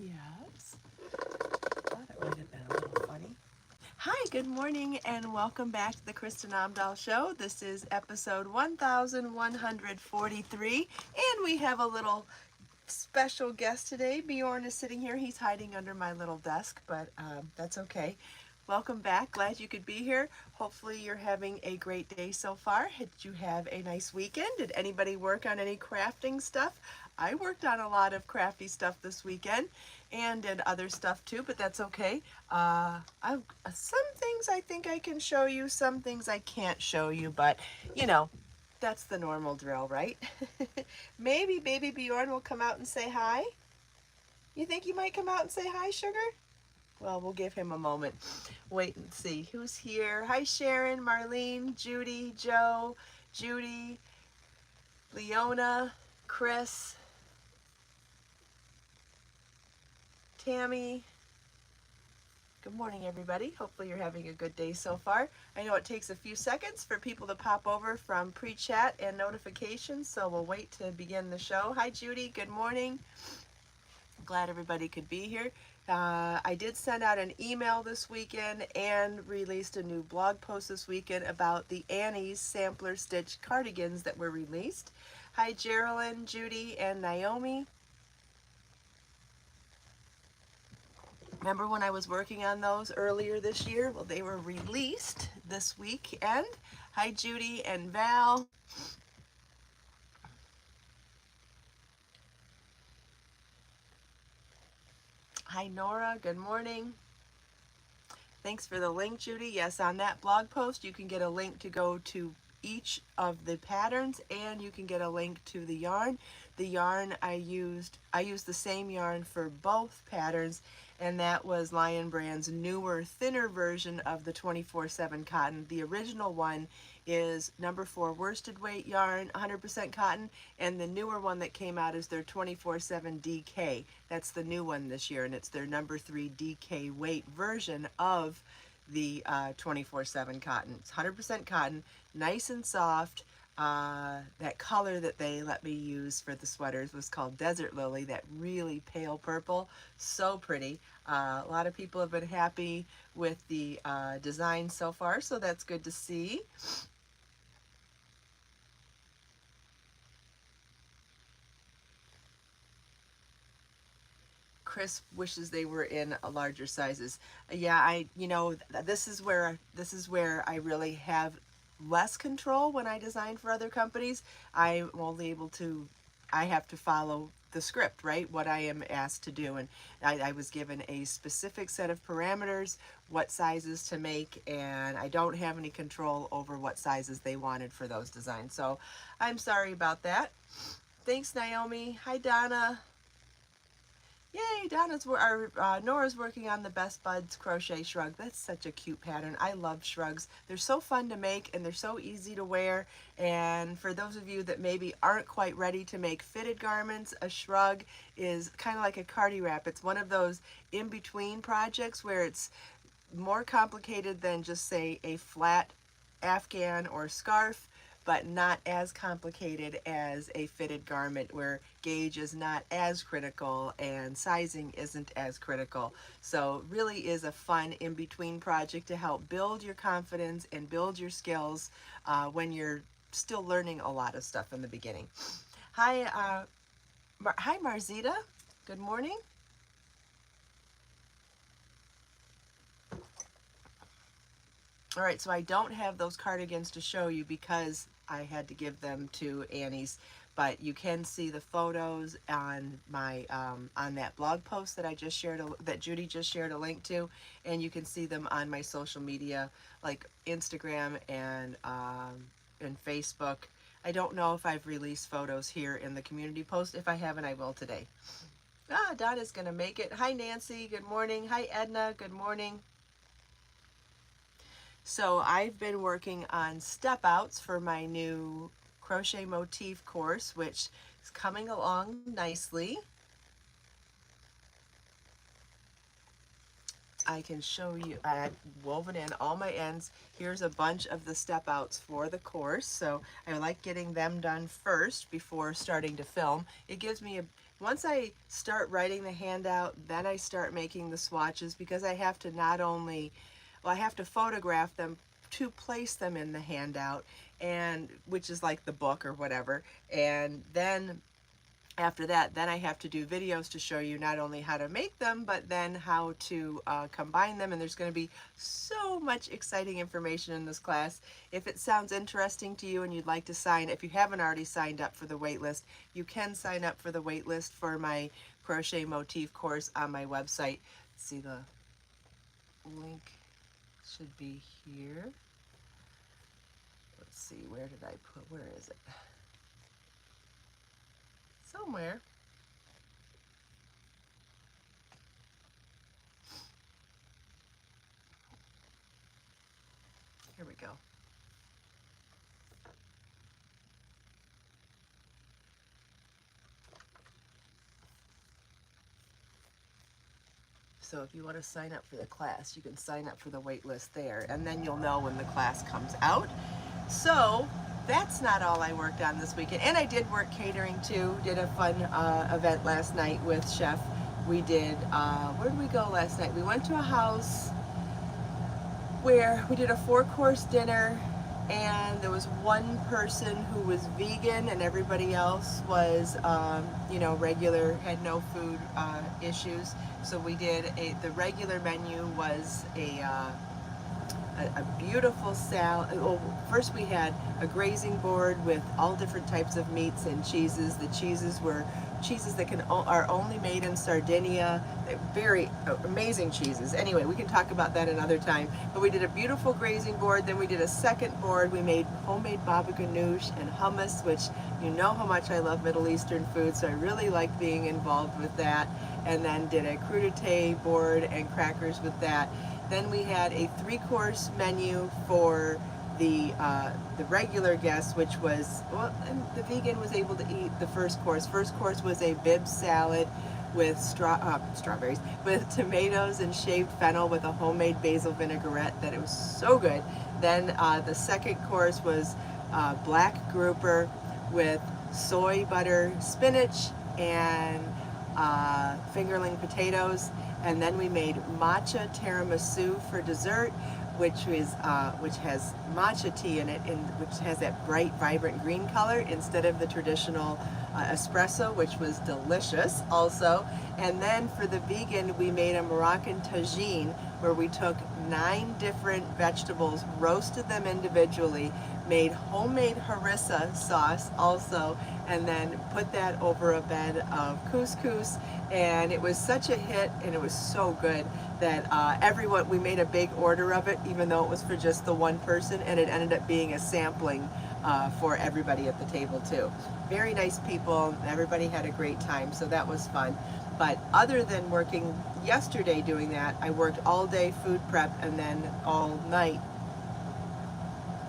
Yes. Thought it might have been a little funny. Hi, good morning, and welcome back to the Kristin Omdahl Show. This is episode 1143, and we have a little special guest today. Bjorn is sitting here. He's hiding under my little desk, but that's okay. Welcome back. Glad you could be here. Hopefully you're having a great day so far. Did you have a nice weekend? Did anybody work on any crafting stuff? I worked on a lot of crafty stuff this weekend and did other stuff too, but that's okay. Some things I think I can show you, some things I can't show you, but you know, that's the normal drill, right? Maybe baby Bjorn will come out and say hi. You think you might come out and say hi, sugar? Well, we'll give him a moment. Wait and see who's here. Hi, Sharon, Marlene, Judy, Joe, Judy, Leona, Chris, Tammy. Good morning, everybody. Hopefully you're having a good day so far. I know it takes a few seconds for people to pop over from pre-chat and notifications, so we'll wait to begin the show. Hi, Judy. Good morning. Glad everybody could be here. I did send out an email this weekend and released a new blog post this weekend about the Annie's sampler stitch cardigans that were released. Hi, Geraldine, Judy, and Naomi. Remember when I was working on those earlier this year? Well, they were released this weekend. Hi, Judy and Val. Hi, Nora. Good morning. Thanks for the link, Judy. Yes, on that blog post, you can get a link to go to each of the patterns, and you can get a link to the yarn. The yarn I used the same yarn for both patterns, and that was Lion Brand's newer, thinner version of the 24/7 cotton. The original one is number 4 worsted weight yarn, 100% cotton, and the newer one that came out is their 24/7 DK. That's the new one this year, and it's their number 3 DK weight version of the 24/7 cotton. It's 100% cotton, nice and soft. That color that they let me use for the sweaters was called Desert Lily, that really pale purple, so pretty. A lot of people have been happy with the design so far, so that's good to see. Chris wishes they were in larger sizes. Yeah, this is where I really have less control when I design for other companies. I'm only able to, I have to follow the script, right? What I am asked to do. And I was given a specific set of parameters, what sizes to make, and I don't have any control over what sizes they wanted for those designs. So I'm sorry about that. Thanks, Naomi. Hi, Donna. Yay, Nora's working on the Best Buds crochet shrug. That's such a cute pattern. I love shrugs. They're so fun to make and they're so easy to wear. And for those of you that maybe aren't quite ready to make fitted garments, a shrug is kind of like a cardi wrap. It's one of those in-between projects where it's more complicated than just say a flat Afghan or scarf, but not as complicated as a fitted garment where gauge is not as critical and sizing isn't as critical. So really is a fun in-between project to help build your confidence and build your skills when you're still learning a lot of stuff in the beginning. Hi, hi Marzita. Good morning. All right, so I don't have those cardigans to show you because I had to give them to Annie's, but you can see the photos on my on that blog post that I just shared, that Judy just shared a link to, and you can see them on my social media like Instagram and Facebook. I don't know if I've released photos here in the community post. If I haven't, I will today. Donna's gonna make it. Hi Nancy, good morning. Hi Edna, good morning. So I've been working on step outs for my new Crochet Motif course, which is coming along nicely. I can show you, I've woven in all my ends. Here's a bunch of the step outs for the course. So I like getting them done first before starting to film. It gives me once I start writing the handout, then I start making the swatches, because I have to not only, well, I have to photograph them to place them in the handout, and which is like the book or whatever. And then after that, then I have to do videos to show you not only how to make them, but then how to combine them. And there's going to be so much exciting information in this class. If it sounds interesting to you and you'd like to sign, if you haven't already signed up for the waitlist, you can sign up for the waitlist for my Crochet Motif course on my website. Let's see, the link should be here. Let's see, where did I put, where is it? Somewhere. Here we go. So if you want to sign up for the class, you can sign up for the wait list there, and then you'll know when the class comes out. So that's not all I worked on this weekend. And I did work catering too. Did a fun event last night with Chef. We did, where did we go last night? We went to a house where we did a 4-course dinner, and there was one person who was vegan and everybody else was, you know, regular, had no food issues. So we did the regular menu was a beautiful salad. Well, first we had a grazing board with all different types of meats and cheeses. The cheeses were cheeses that are only made in Sardinia. They're very amazing cheeses. Anyway, we can talk about that another time. But we did a beautiful grazing board. Then we did a second board. We made homemade baba ganoush and hummus, which you know how much I love Middle Eastern food, so I really like being involved with that. And then did a crudité board and crackers with that. Then we had a 3-course menu for the regular guests, which was, well, and the vegan was able to eat the first course. First course was a bib salad with strawberries, with tomatoes and shaved fennel with a homemade basil vinaigrette that it was so good. Then the second course was black grouper with soy butter spinach and fingerling potatoes. And then we made matcha tiramisu for dessert, which has matcha tea in it, which has that bright, vibrant green color instead of the traditional espresso, which was delicious also. And then for the vegan, we made a Moroccan tagine, where we took 9 different vegetables, roasted them individually, made homemade harissa sauce also, and then put that over a bed of couscous. And it was such a hit, and it was so good that we made a big order of it, even though it was for just the one person, and it ended up being a sampling for everybody at the table too. Very nice people, everybody had a great time, so that was fun. But other than working yesterday doing that, I worked all day food prep and then all night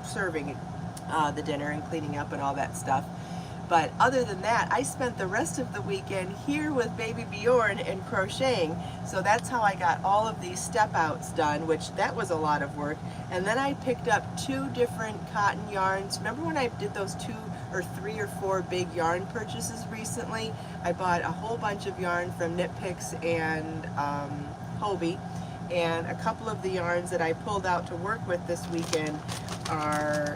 serving the dinner and cleaning up and all that stuff. But other than that, I spent the rest of the weekend here with baby Bjorn and crocheting. So that's how I got all of these step outs done, which that was a lot of work. And then I picked up 2 different cotton yarns. Remember when I did those 2 or 3 or 4 big yarn purchases recently? I bought a whole bunch of yarn from Knit Picks and Hobie. And a couple of the yarns that I pulled out to work with this weekend are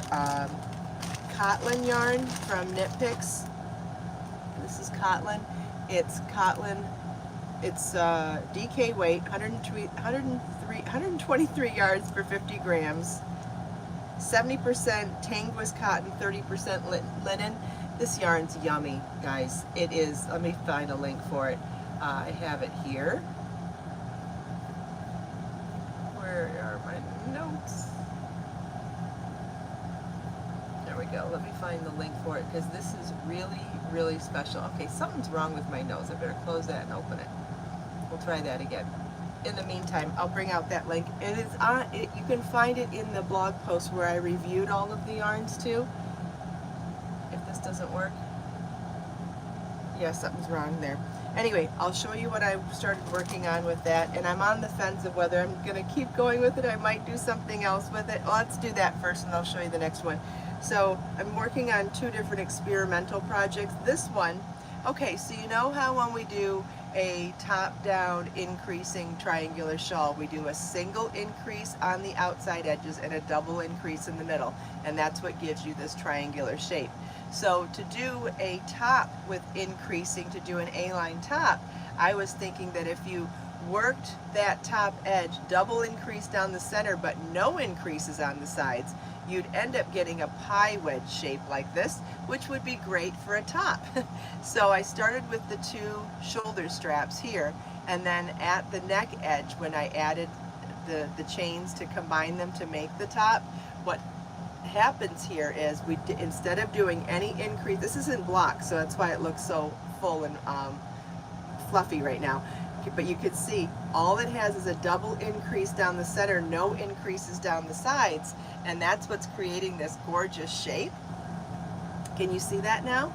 Kotlin yarn from Knit Picks. This is Kotlin. It's Kotlin. It's DK weight, 123 yards for 50 grams. 70% Tanguis cotton, 30% linen. This yarn's yummy, guys. It is. Let me find a link for it. I have it here. Where are my notes? There we go. Let me find the link for it, because this is really, really special. Okay, something's wrong with my nose. I better close that and open it. We'll try that again. In the meantime, I'll bring out that link. It is on. You can find it in the blog post where I reviewed all of the yarns too. If this doesn't work, yeah, something's wrong there. Anyway, I'll show you what I started working on with that, and I'm on the fence of whether I'm going to keep going with it. I might do something else with it. Well, let's do that first, and I'll show you the next one. So I'm working on 2 different experimental projects. This one Okay, so you know how when we do a top-down increasing triangular shawl, we do a single increase on the outside edges and a double increase in the middle, and that's what gives you this triangular shape. So to do a top with increasing, to do an A-line top, I was thinking that if you worked that top edge, double increase down the center, but no increases on the sides, you'd end up getting a pie wedge shape like this, which would be great for a top. So I started with the two shoulder straps here, and then at the neck edge, when I added the chains to combine them to make the top, what happens here is instead of doing any increase, this is in block, so that's why it looks so full and fluffy right now. But you can see all it has is a double increase down the center, no increases down the sides, and that's what's creating this gorgeous shape. Can you see that now?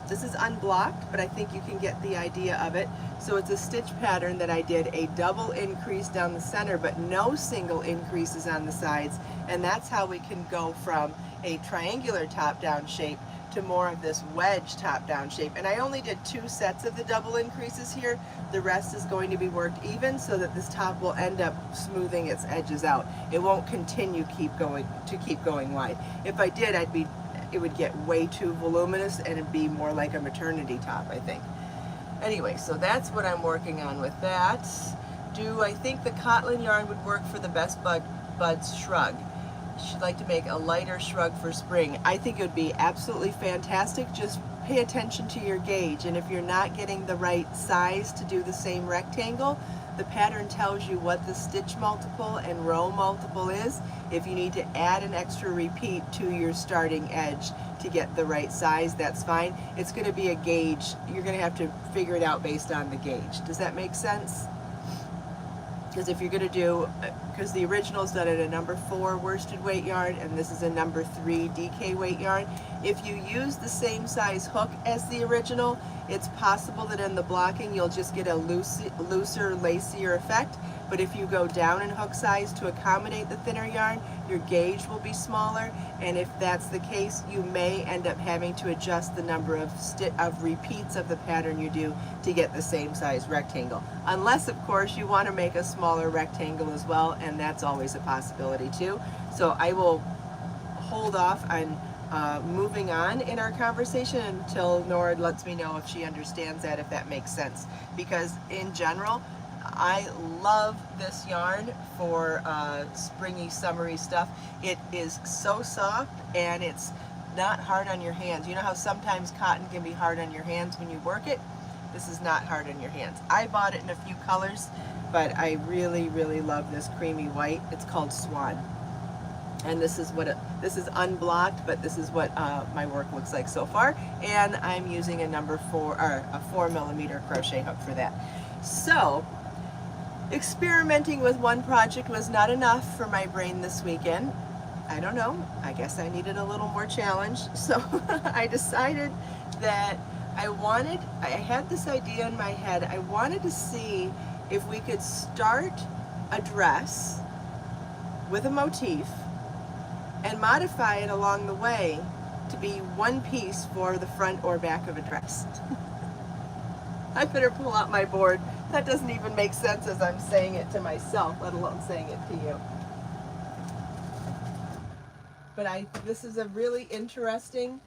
This is unblocked, but I think you can get the idea of it. So it's a stitch pattern that I did a double increase down the center, but no single increases on the sides, and that's how we can go from a triangular top-down shape to more of this wedge top-down shape. And I only did 2 sets of the double increases here. The rest is going to be worked even so that this top will end up smoothing its edges out. It won't continue keep going wide. If I did, it would get way too voluminous and it'd be more like a maternity top, I think. Anyway, so that's what I'm working on with that. Do I think the Cotton yarn would work for the Best Buds shrug? She'd like to make a lighter shrug for spring. I think it would be absolutely fantastic. Just pay attention to your gauge, and if you're not getting the right size to do the same rectangle, the pattern tells you what the stitch multiple and row multiple is. If you need to add an extra repeat to your starting edge to get the right size, that's fine. It's going to be a gauge. You're going to have to figure it out based on the gauge. Does that make sense? Because if you're going to do, because the original is done at a number 4 worsted weight yarn and this is a number 3 DK weight yarn, if you use the same size hook as the original, it's possible that in the blocking you'll just get a looser, lacier effect. But if you go down in hook size to accommodate the thinner yarn, your gauge will be smaller, and if that's the case, you may end up having to adjust the number of repeats of the pattern you do to get the same size rectangle. Unless, of course, you want to make a smaller rectangle as well, and that's always a possibility too. So I will hold off on moving on in our conversation until Nora lets me know if she understands that, if that makes sense. Because in general, I love this yarn for springy, summery stuff. It is so soft and it's not hard on your hands. You know how sometimes cotton can be hard on your hands when you work it? This is not hard on your hands. I bought it in a few colors, but I really, really love this creamy white. It's called Swan. And this is what this is unblocked, but this is what my work looks like so far. And I'm using a number 4 or a 4mm crochet hook for that. So experimenting with one project was not enough for my brain this weekend. I don't know, I guess I needed a little more challenge. So I decided that I had this idea in my head. I wanted to see if we could start a dress with a motif and modify it along the way to be one piece for the front or back of a dress. I better pull out my board. That doesn't even make sense as I'm saying it to myself, let alone saying it to you. But this is a really interesting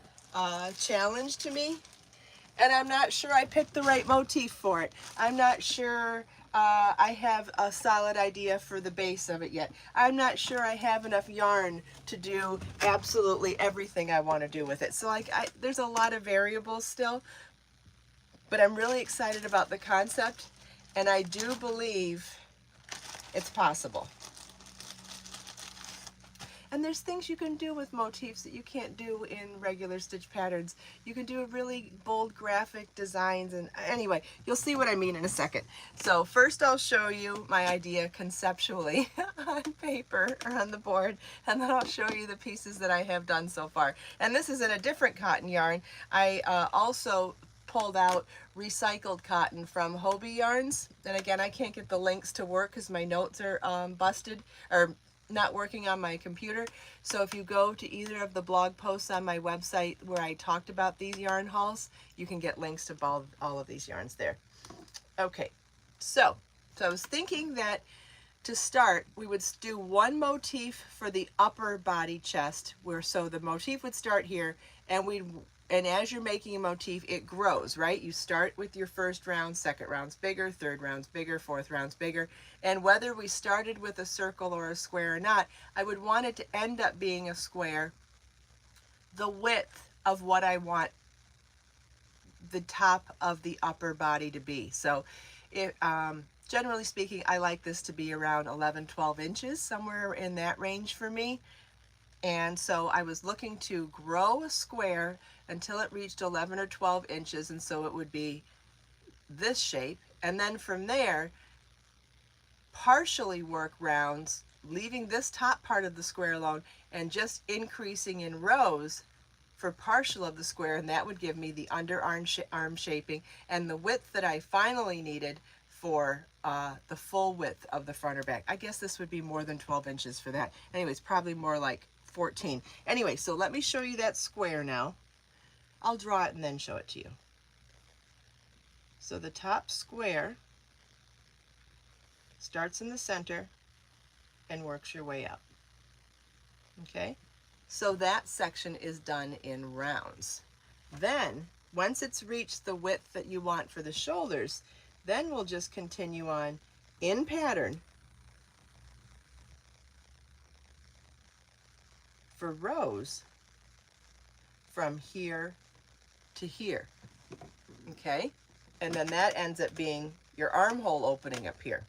challenge to me, and I'm not sure I picked the right motif for it. I'm not sure I have a solid idea for the base of it yet. I'm not sure I have enough yarn to do absolutely everything I want to do with it. So there's a lot of variables still, but I'm really excited about the concept, and I do believe it's possible. And there's things you can do with motifs that you can't do in regular stitch patterns. You can do really bold graphic designs, and anyway, you'll see what I mean in a second. So first I'll show you my idea conceptually on paper or on the board, and then I'll show you the pieces that I have done so far. And this is in a different cotton yarn. I also pulled out recycled cotton from Hobie Yarns. And again, I can't get the links to work because my notes are busted, or not working on my computer. So if you go to either of the blog posts on my website where I talked about these yarn hauls, you can get links to all of these yarns there. Okay, so I was thinking that to start, we would do one motif for the upper body chest, where so the motif would start here, and as you're making a motif, it grows, right? You start with your first round, second round's bigger, third round's bigger, fourth round's bigger, and whether we started with a circle or a square or not, I would want it to end up being a square, the width of what I want the top of the upper body to be. So it, generally speaking, I like this to be around 11-12 inches, somewhere in that range for me. And so I was looking to grow a square until it reached 11 or 12 inches, and so it would be this shape. And then from there, partially work rounds, leaving this top part of the square alone and just increasing in rows for partial of the square, and that would give me the underarm arm shaping and the width that I finally needed for the full width of the front or back. I guess this would be more than 12 inches for that. Anyways, probably more like 14. Anyway, so let me show you that square now. I'll draw it and then show it to you. So the top square starts in the center and works your way up. Okay? So that section is done in rounds. Then, once it's reached the width that you want for the shoulders, then we'll just continue on in pattern for rows from here to here. Okay? And then that ends up being your armhole opening up here.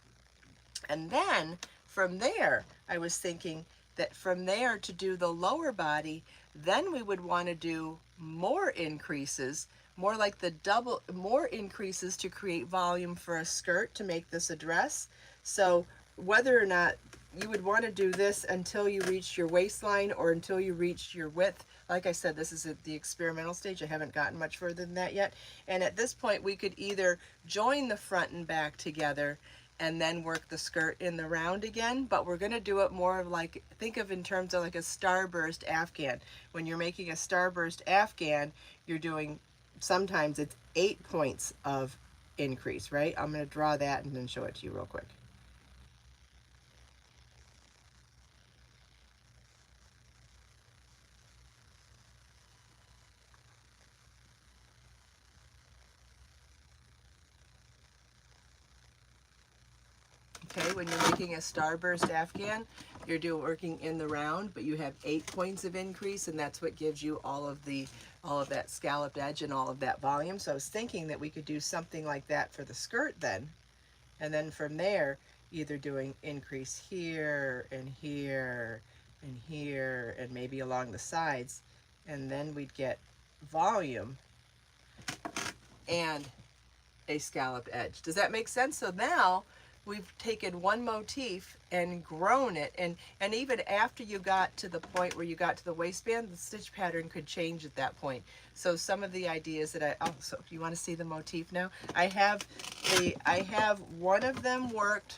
And then from there, I was thinking that from there to do the lower body, then we would want to do more increases, more like the double, more increases to create volume for a skirt to make this a dress. So whether or not you would want to do this until you reach your waistline or until you reach your width, like I said, this is at the experimental stage. I haven't gotten much further than that yet. And at this point, we could either join the front and back together and then work the skirt in the round again, but we're gonna do it more of like, think of in terms of like a starburst afghan. When you're making a starburst afghan, you're doing, sometimes it's 8 points of increase, right? I'm gonna draw that and then show it to you real quick. Okay, when you're making a starburst afghan, you're working in the round, but you have 8 points of increase, and that's what gives you all of that scalloped edge and all of that volume. So I was thinking that we could do something like that for the skirt then, and then from there, either doing increase here and here and here and maybe along the sides, and then we'd get volume and a scalloped edge. Does that make sense? So now we've taken one motif and grown it, and even after you got to the point where you got to the waistband, the stitch pattern could change at that point. So some of the ideas that so you want to see the motif now? I have one of them worked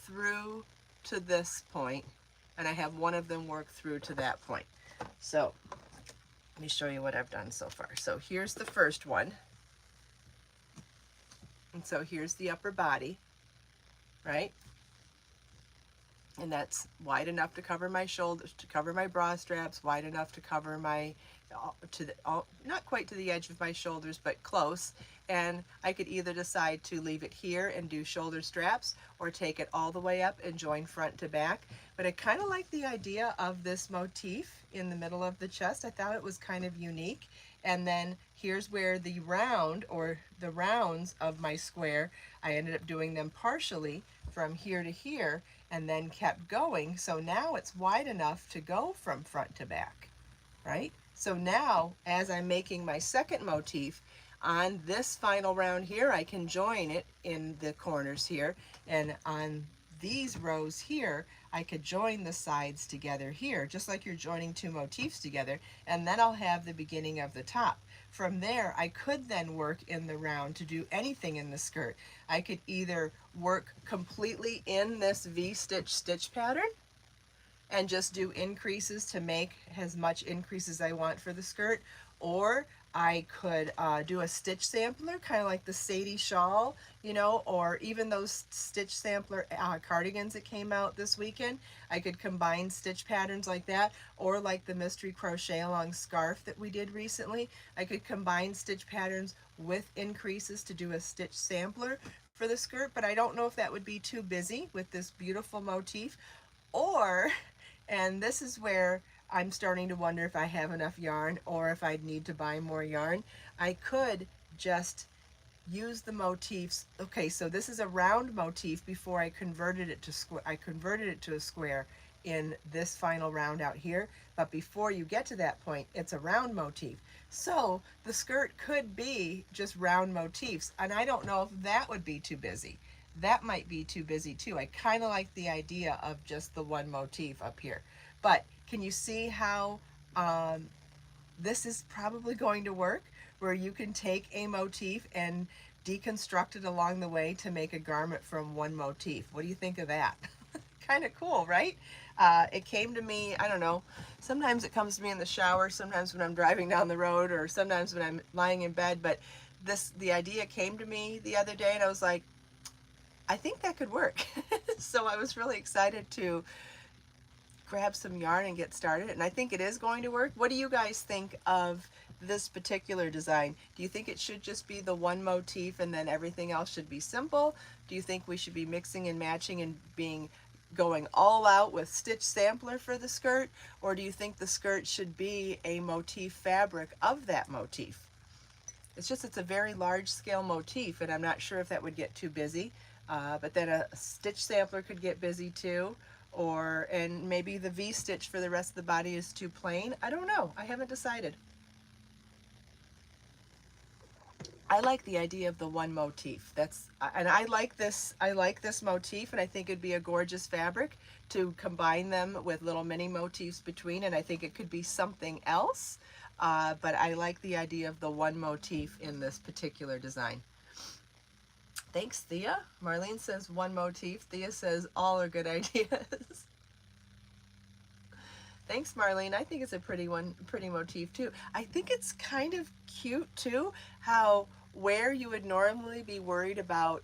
through to this point, and I have one of them worked through to that point. So let me show you what I've done so far. So here's the first one. And so here's the upper body, right? And that's wide enough to cover my shoulders, to cover my bra straps, wide enough to cover my, not quite to the edge of my shoulders, but close. And I could either decide to leave it here and do shoulder straps, or take it all the way up and join front to back. But I kind of like the idea of this motif in the middle of the chest. I thought it was kind of unique. And then here's where the round, or the rounds of my square, I ended up doing them partially from here to here and then kept going. So now it's wide enough to go from front to back, right? So now as I'm making my second motif on this final round here, I can join it in the corners here, and on these rows here, I could join the sides together here, just like you're joining two motifs together, and then I'll have the beginning of the top. From there, I could then work in the round to do anything in the skirt. I could either work completely in this V-stitch stitch pattern, and just do increases to make as much increase as I want for the skirt. Or I could do a stitch sampler, kind of like the Sadie shawl, you know, or even those stitch sampler cardigans that came out this weekend. I could combine stitch patterns like that, or like the mystery crochet along scarf that we did recently. I could combine stitch patterns with increases to do a stitch sampler for the skirt, but I don't know if that would be too busy with this beautiful motif. Or, and this is where I'm starting to wonder if I have enough yarn or if I'd need to buy more yarn, I could just use the motifs. Okay, so this is a round motif before I converted it to square. I converted it to a square in this final round out here, but before you get to that point, it's a round motif. So the skirt could be just round motifs, and I don't know if that would be too busy. That might be too busy too. I kind of like the idea of just the one motif up here. But can you see how this is probably going to work, where you can take a motif and deconstruct it along the way to make a garment from one motif? What do you think of that? Kind of cool, right? It came to me, I don't know, sometimes it comes to me in the shower, sometimes when I'm driving down the road, or sometimes when I'm lying in bed, but the idea came to me the other day, and I was like, I think that could work. So I was really excited to grab some yarn and get started, and I think it is going to work. What do you guys think of this particular design? Do you think it should just be the one motif and then everything else should be simple? Do you think we should be mixing and matching and going all out with stitch sampler for the skirt? Or do you think the skirt should be a motif fabric of that motif? It's a very large scale motif, and I'm not sure if that would get too busy. But then a stitch sampler could get busy too. And maybe the V-stitch for the rest of the body is too plain. I don't know. I haven't decided. I like the idea of the one motif. And I like this motif, and I think it'd be a gorgeous fabric to combine them with little mini motifs between, and I think it could be something else. But I like the idea of the one motif in this particular design. Thanks, Thea. Marlene says one motif. Thea says all are good ideas. Thanks, Marlene. I think it's a pretty motif too. I think it's kind of cute too, how where you would normally be worried about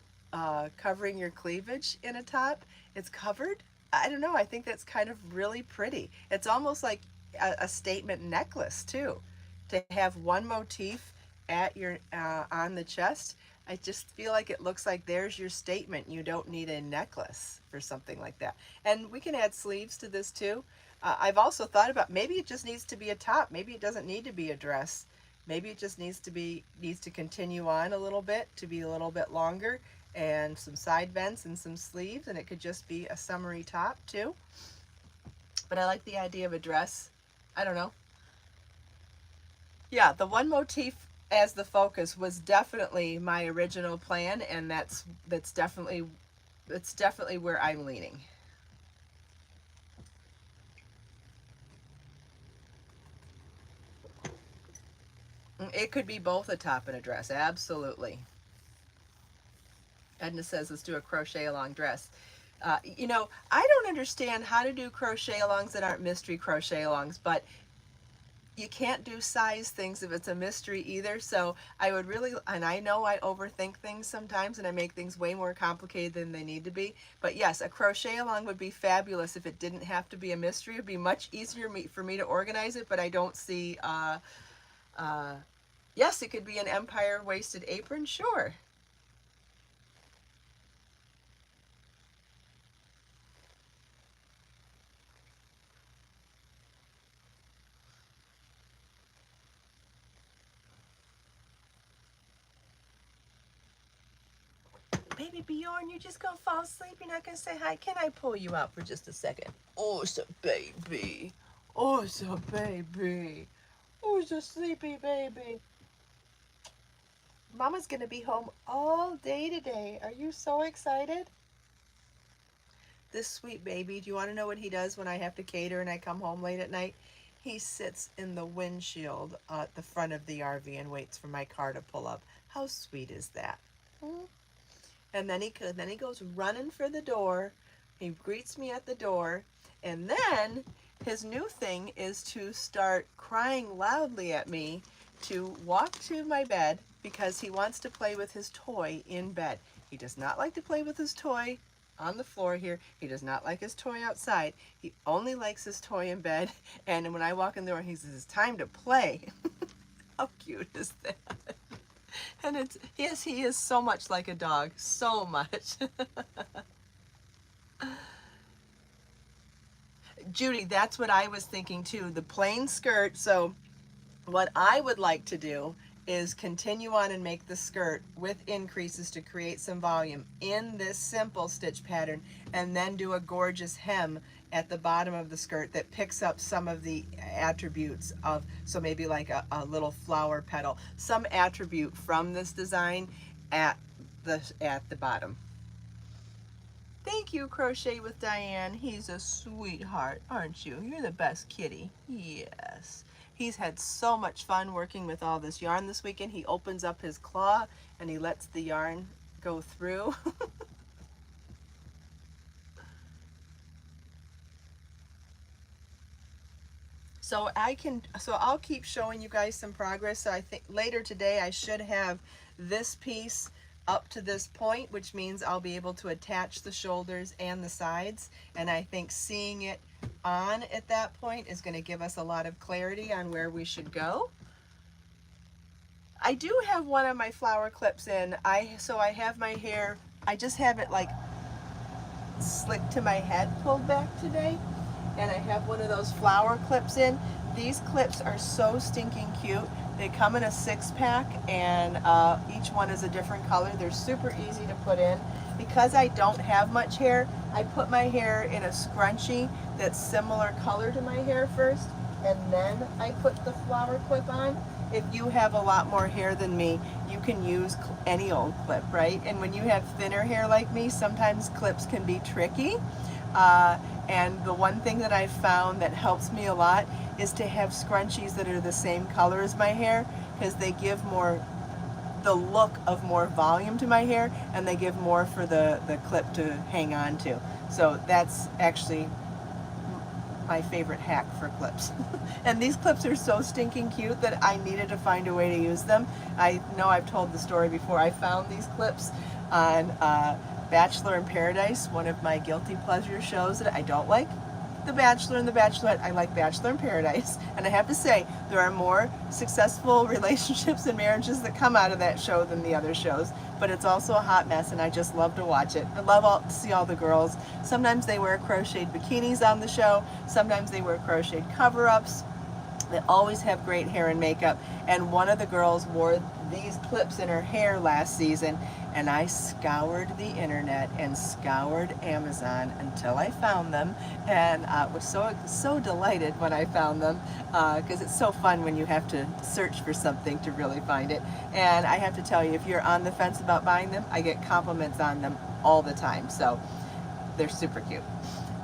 covering your cleavage in a top, it's covered. I don't know. I think that's kind of really pretty. It's almost like a statement necklace too, to have one motif at your on the chest. I just feel like it looks like there's your statement. You don't need a necklace for something like that. And we can add sleeves to this too. I've also thought about maybe it just needs to be a top. Maybe it doesn't need to be a dress. Maybe it just needs to continue on a little bit, to be a little bit longer, and some side vents and some sleeves, and it could just be a summery top too. But I like the idea of a dress. I don't know. Yeah, the one motif as the focus was definitely my original plan, and that's definitely where I'm leaning. It could be both a top and a dress, absolutely. Edna says, let's do a crochet along dress. You know, I don't understand how to do crochet alongs that aren't mystery crochet alongs, but you can't do size things if it's a mystery either. So I would really, and I know I overthink things sometimes and I make things way more complicated than they need to be. But yes, a crochet along would be fabulous if it didn't have to be a mystery. It'd be much easier for me to organize it, but I don't see, yes, it could be an empire waisted apron, sure. Baby Bjorn, you're just gonna fall asleep. You're not gonna say hi. Can I pull you out for just a second? Oh, it's a baby. Oh, it's a baby. Oh, it's a sleepy baby. Mama's gonna be home all day today. Are you so excited? This sweet baby, do you want to know what he does when I have to cater and I come home late at night? He sits in the windshield at the front of the RV and waits for my car to pull up. How sweet is that? And then he goes running for the door He greets me at the door, and then his new thing is to start crying loudly at me to walk to my bed because he wants to play with his toy in bed. He does not like to play with his toy on the floor here. He does not like his toy outside. He only likes his toy in bed. And when I walk in the door, he says, it's time to play. How cute is that? And it's, yes, he is so much like a dog, so much. Judy, that's what I was thinking too, the plain skirt. So what I would like to do is continue on and make the skirt with increases to create some volume in this simple stitch pattern, and then do a gorgeous hem at the bottom of the skirt that picks up some of the attributes of, so maybe like a little flower petal, some attribute from this design at the bottom. Thank you, Crochet with Diane. He's a sweetheart, aren't you? You're the best kitty. Yes. He's had so much fun working with all this yarn this weekend. He opens up his claw and he lets the yarn go through. So I'll keep showing you guys some progress. So I think later today I should have this piece up to this point, which means I'll be able to attach the shoulders and the sides. And I think seeing it on at that point is going to give us a lot of clarity on where we should go. I do have one of my flower clips in. So I have my hair, I just have it like slicked to my head, pulled back today, and I have one of those flower clips in. These clips are so stinking cute. They come in a 6-pack, and each one is a different color. They're super easy to put in. Because I don't have much hair, I put my hair in a scrunchie that's similar color to my hair first, and then I put the flower clip on. If you have a lot more hair than me, you can use any old clip, right? And when you have thinner hair like me, sometimes clips can be tricky. And the one thing that I've found that helps me a lot is to have scrunchies that are the same color as my hair, because they give more the look of more volume to my hair, and they give more for the clip to hang on to. So that's actually my favorite hack for clips. And these clips are so stinking cute that I needed to find a way to use them. I know I've told the story before. I found these clips on Bachelor in Paradise, one of my guilty pleasure shows that I don't like The Bachelor and The Bachelorette. I like Bachelor in Paradise. And I have to say, there are more successful relationships and marriages that come out of that show than the other shows. But it's also a hot mess, and I just love to watch it. I love to see all the girls. Sometimes they wear crocheted bikinis on the show. Sometimes they wear crocheted cover-ups. They always have great hair and makeup. And one of the girls wore these clips in her hair last season, and I scoured the internet and scoured Amazon until I found them, and was so delighted when I found them, because it's so fun when you have to search for something to really find it. And I have to tell you, if you're on the fence about buying them, I get compliments on them all the time, so they're super cute.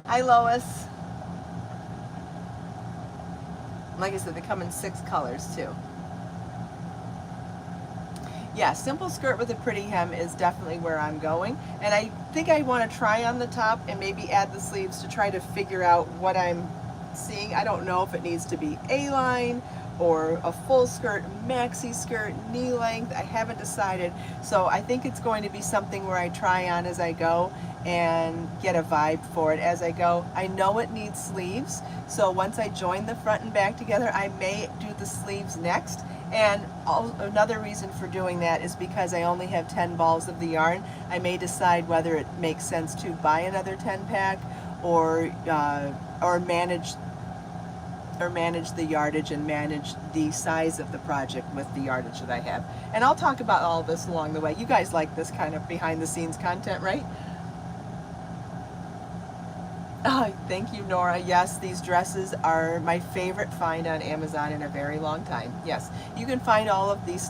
Hi, Lois. Like I said, they come in 6 colors too. Yeah, simple skirt with a pretty hem is definitely where I'm going. And I think I want to try on the top and maybe add the sleeves to try to figure out what I'm seeing. I don't know if it needs to be A-line or a full skirt, maxi skirt, knee length. I haven't decided. So I think it's going to be something where I try on as I go and get a vibe for it as I go. I know it needs sleeves, so once I join the front and back together, I may do the sleeves next. And another reason for doing that is because I only have 10 balls of the yarn. I may decide whether it makes sense to buy another 10-pack or manage the yardage and manage the size of the project with the yardage that I have. And I'll talk about all of this along the way. You guys like this kind of behind the scenes content, right? Oh, thank you, Nora. Yes, these dresses are my favorite find on Amazon in a very long time. Yes, you can find all of these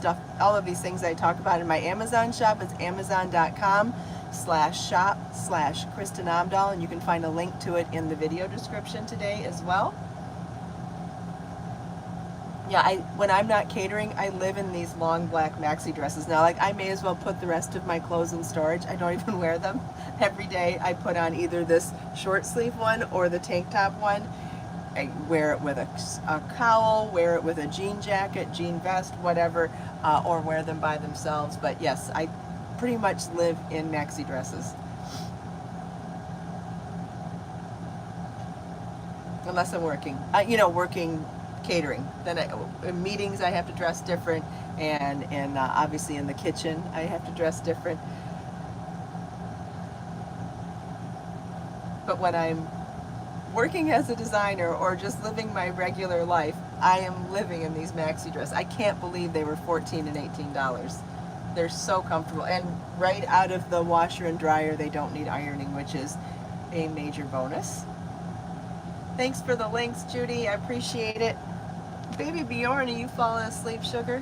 things I talk about in my Amazon shop. It's amazon.com/shop/Kristin Omdahl, and you can find a link to it in the video description today as well. Yeah, when I'm not catering, I live in these long black maxi dresses. Now, like, I may as well put the rest of my clothes in storage. I don't even wear them. Every day I put on either this short sleeve one or the tank top one. I wear it with a cowl, wear it with a jean jacket, jean vest, whatever, or wear them by themselves. But yes, I pretty much live in maxi dresses. Unless I'm working, working catering. Then in meetings I have to dress different, and obviously in the kitchen I have to dress different. But when I'm working as a designer or just living my regular life, I am living in these maxi dresses. I can't believe they were $14 and $18. They're so comfortable, and right out of the washer and dryer, they don't need ironing, which is a major bonus. Thanks for the links, Judy. I appreciate it. Baby Bjorn, are you falling asleep, sugar?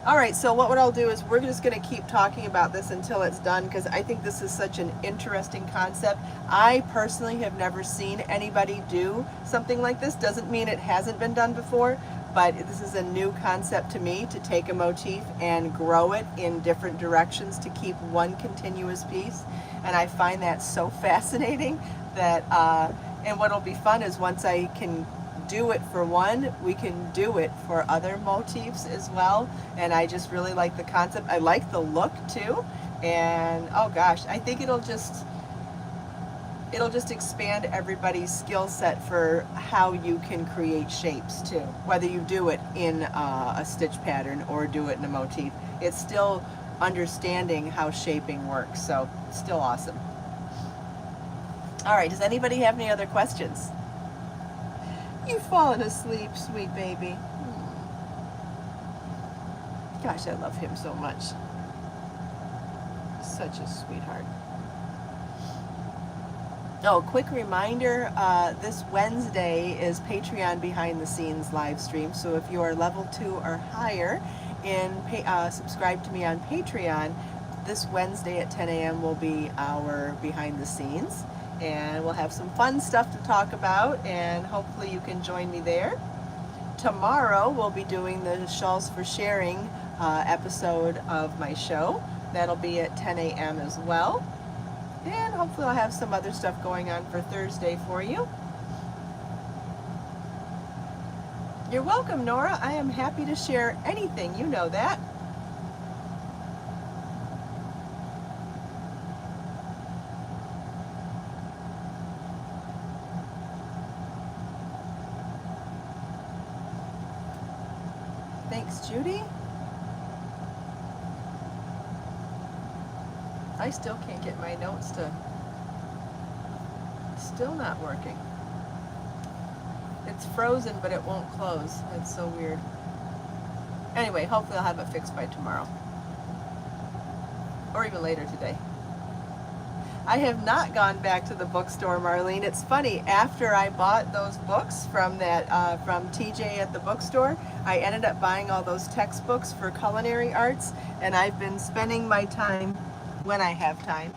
All right, so what I'll do is we're just going to keep talking about this until it's done, because I think this is such an interesting concept. I personally have never seen anybody do something like this. Doesn't mean it hasn't been done before, but this is a new concept to me, to take a motif and grow it in different directions to keep one continuous piece. And I find that so fascinating that, and what'll be fun is once I can do it for one, we can do it for other motifs as well. And I just really like the concept. I like the look too. And oh gosh, I think it'll just expand everybody's skill set for how you can create shapes too. Whether you do it in a stitch pattern or do it in a motif, it's still understanding how shaping works. So it's still awesome. All right, does anybody have any other questions? You've fallen asleep, sweet baby. Gosh, I love him so much. Such a sweetheart. Oh, quick reminder, this Wednesday is Patreon behind the scenes live stream. So if you are level 2 or higher and subscribe to me on Patreon, this Wednesday at 10 a.m. will be our behind the scenes. And we'll have some fun stuff to talk about, and hopefully you can join me there. Tomorrow we'll be doing the Shawls for Sharing episode of my show. That'll be at 10 a.m. as well. And hopefully I'll have some other stuff going on for Thursday for you. You're welcome, Nora. I am happy to share anything. You know that. Thanks, Judy. I still can't get my notes to, still not working. It's frozen, but it won't close. It's so weird. Anyway, hopefully I'll have it fixed by tomorrow. Or even later today. I have not gone back to the bookstore, Marlene. It's funny, after I bought those books from from TJ at the bookstore, I ended up buying all those textbooks for culinary arts, and I've been spending my time, when I have time,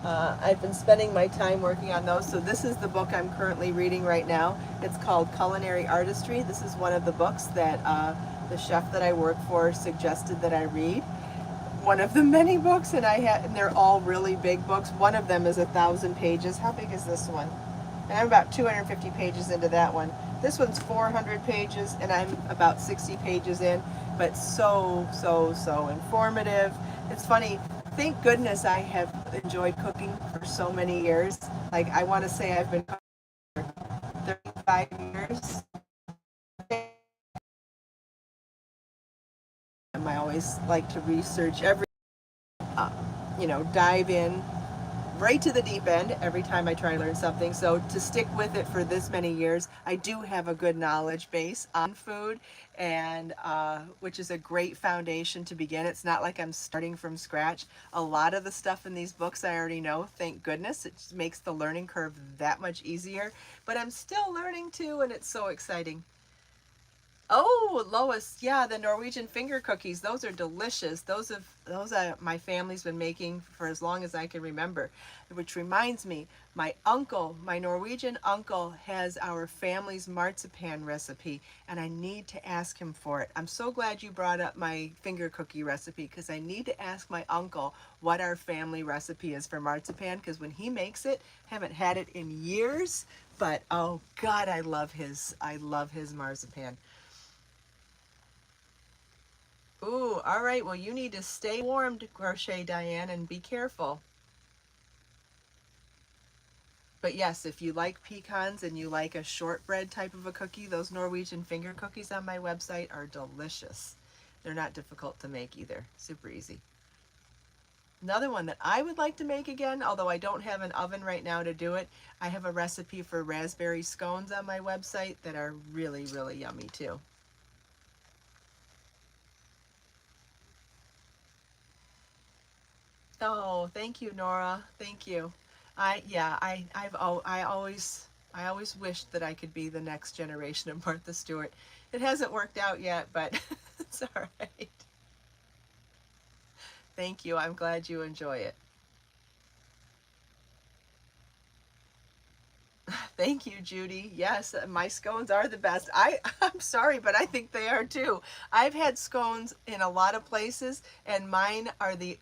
I've been spending my time working on those. So this is the book I'm currently reading right now. It's called Culinary Artistry. This is one of the books that the chef that I work for suggested that I read. One of the many books, and they're all really big books. One of them is 1,000 pages. How big is this one? And I'm about 250 pages into that one. This one's 400 pages, and I'm about 60 pages in, but so informative. It's funny. Thank goodness I have enjoyed cooking for so many years. Like, I want to say I've been cooking for 35 years. I always like to research dive in right to the deep end every time I try to learn something. So to stick with it for this many years, I do have a good knowledge base on food, and which is a great foundation to begin. It's not like I'm starting from scratch. A lot of the stuff in these books I already know, thank goodness. It just makes the learning curve that much easier, but I'm still learning too, and it's so exciting. Oh, Lois, yeah, the Norwegian finger cookies. Those are delicious. Those are my family's been making for as long as I can remember. Which reminds me, my uncle, my Norwegian uncle, has our family's marzipan recipe, and I need to ask him for it. I'm so glad you brought up my finger cookie recipe because I need to ask my uncle what our family recipe is for marzipan because when he makes it, haven't had it in years, but oh God, I love his marzipan. Ooh, all right. Well, you need to stay warm to crochet, Diane, and be careful. But yes, if you like pecans and you like a shortbread type of a cookie, those Norwegian finger cookies on my website are delicious. They're not difficult to make either. Super easy. Another one that I would like to make again, although I don't have an oven right now to do it, I have a recipe for raspberry scones on my website that are really, really yummy too. Oh, thank you, Nora. Thank you. I always wished that I could be the next generation of Martha Stewart. It hasn't worked out yet, but it's all right. Thank you. I'm glad you enjoy it. Thank you, Judy. Yes, my scones are the best. I'm sorry, but I think they are too. I've had scones in a lot of places, and mine are the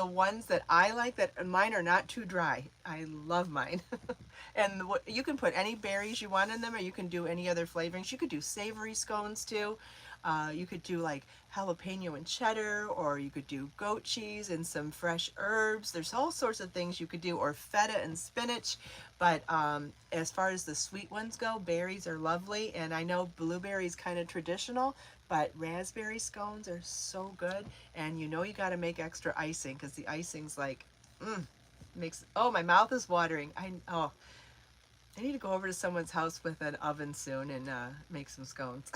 ones that I like. That mine are not too dry. I love mine. And you can put any berries you want in them, or you can do any other flavorings. You could do savory scones too. You could do like jalapeno and cheddar, or you could do goat cheese and some fresh herbs. There's all sorts of things you could do, or feta and spinach. But as far as the sweet ones go, berries are lovely. And I know blueberries kind of traditional, but raspberry scones are so good. And you know you got to make extra icing because the icing's like, makes, oh, my mouth is watering. I need to go over to someone's house with an oven soon and make some scones.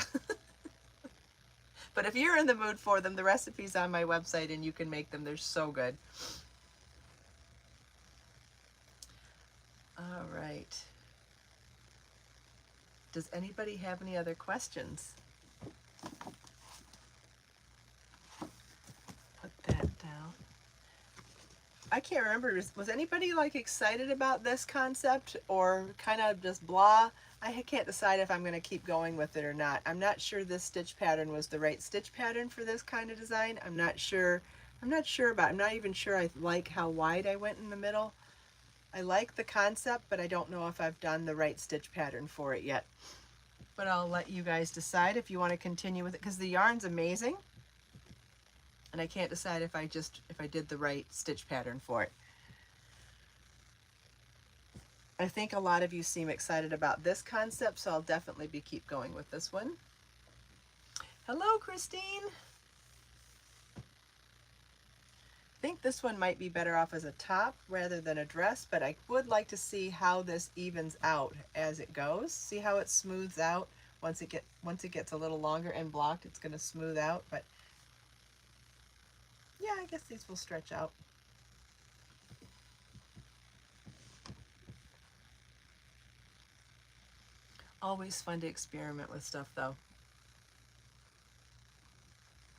But if you're in the mood for them, the recipe's on my website and you can make them. They're so good. All right. Does anybody have any other questions? Put that down. I can't remember. Was anybody like excited about this concept or kind of just blah? I can't decide if I'm going to keep going with it or not. I'm not sure this stitch pattern was the right stitch pattern for this kind of design. I'm not sure. I'm not sure about. I'm not even sure I like how wide I went in the middle. I like the concept, but I don't know if I've done the right stitch pattern for it yet. But I'll let you guys decide if you want to continue with it because the yarn's amazing. And I can't decide if I did the right stitch pattern for it. I think a lot of you seem excited about this concept, so I'll definitely keep going with this one. Hello, Christine. I think this one might be better off as a top rather than a dress, but I would like to see how this evens out as it goes. See how it smooths out once it gets a little longer and blocked, it's going to smooth out, but yeah, I guess these will stretch out. Always fun to experiment with stuff though.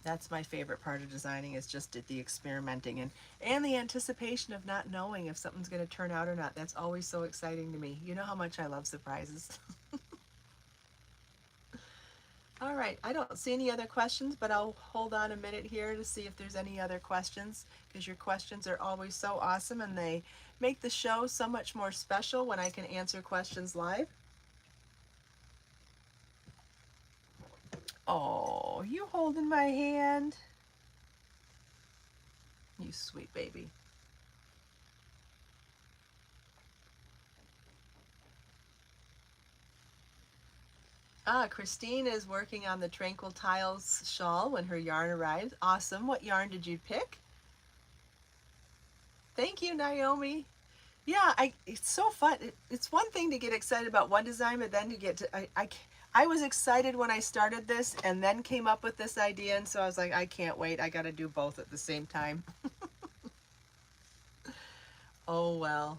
That's my favorite part of designing is just the experimenting and the anticipation of not knowing if something's going to turn out or not. That's always so exciting to me. You know how much I love surprises. All right, I don't see any other questions, but I'll hold on a minute here to see if there's any other questions because your questions are always so awesome and they make the show so much more special when I can answer questions live. Oh, you holding my hand? You sweet baby. Ah, Christine is working on the Tranquil Tiles shawl when her yarn arrives. Awesome. What yarn did you pick? Thank you, Naomi. Yeah, it's so fun. It's one thing to get excited about one design, but then to get to, I was excited when I started this and then came up with this idea. And so I was like, I can't wait. I got to do both at the same time. Oh, well.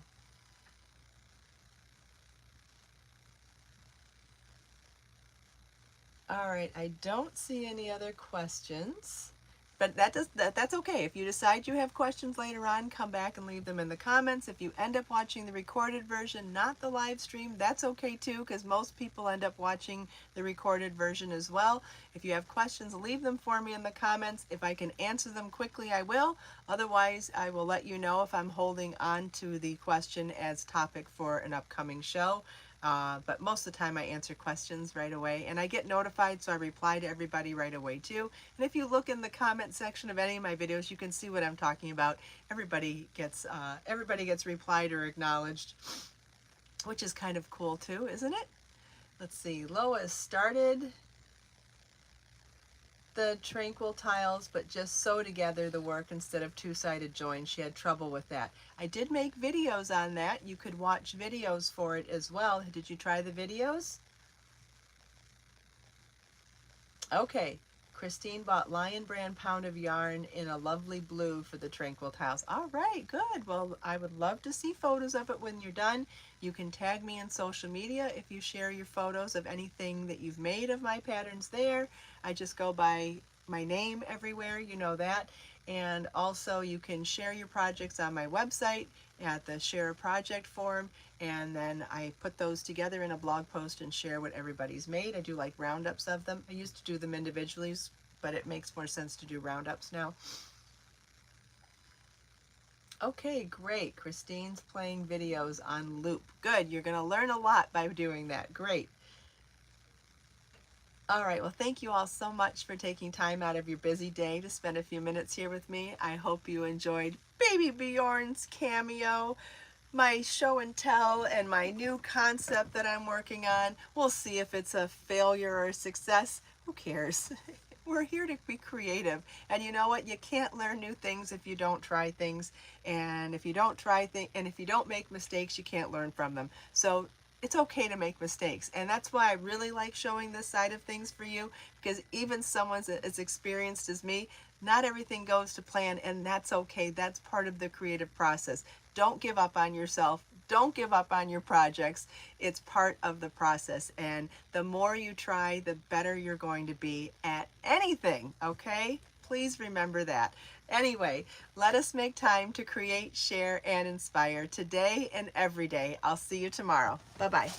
All right, I don't see any other questions. But that's okay. If you decide you have questions later on, come back and leave them in the comments. If you end up watching the recorded version, not the live stream, that's okay too, because most people end up watching the recorded version as well. If you have questions, leave them for me in the comments. If I can answer them quickly, I will. Otherwise, I will let you know if I'm holding on to the question as topic for an upcoming show. But most of the time I answer questions right away, and I get notified, so I reply to everybody right away too. And if you look in the comment section of any of my videos, you can see what I'm talking about. Everybody gets replied or acknowledged, which is kind of cool too, isn't it? Let's see. Lois started the tranquil tiles, but just sew together the work instead of two-sided joins. She had trouble with that. I did make videos on that. You could watch videos for it as well. Did you try the videos? Okay. Christine bought Lion Brand pound of yarn in a lovely blue for the tranquil tiles. All right, good. Well, I would love to see photos of it when you're done. You can tag me in social media if you share your photos of anything that you've made of my patterns there. I just go by my name everywhere, you know that. And also you can share your projects on my website at the share a project form, and then I put those together in a blog post and share what everybody's made. I do like roundups of them. I used to do them individually, but it makes more sense to do roundups now. Okay, great. Christine's playing videos on loop. Good, you're going to learn a lot by doing that. Great. All right, well, thank you all so much for taking time out of your busy day to spend a few minutes here with me. I hope you enjoyed Baby Bjorn's cameo, my show and tell, and my new concept that I'm working on. We'll see if it's a failure or a success. Who cares? We're here to be creative. And you know what? You can't learn new things if you don't try things. And if you don't and if you don't make mistakes, you can't learn from them. So it's okay to make mistakes. And that's why I really like showing this side of things for you, because even someone as experienced as me, not everything goes to plan, and that's okay. That's part of the creative process. Don't give up on yourself. Don't give up on your projects. It's part of the process. And the more you try, the better you're going to be at anything, okay? Please remember that. Anyway, let us make time to create, share, and inspire today and every day. I'll see you tomorrow. Bye-bye.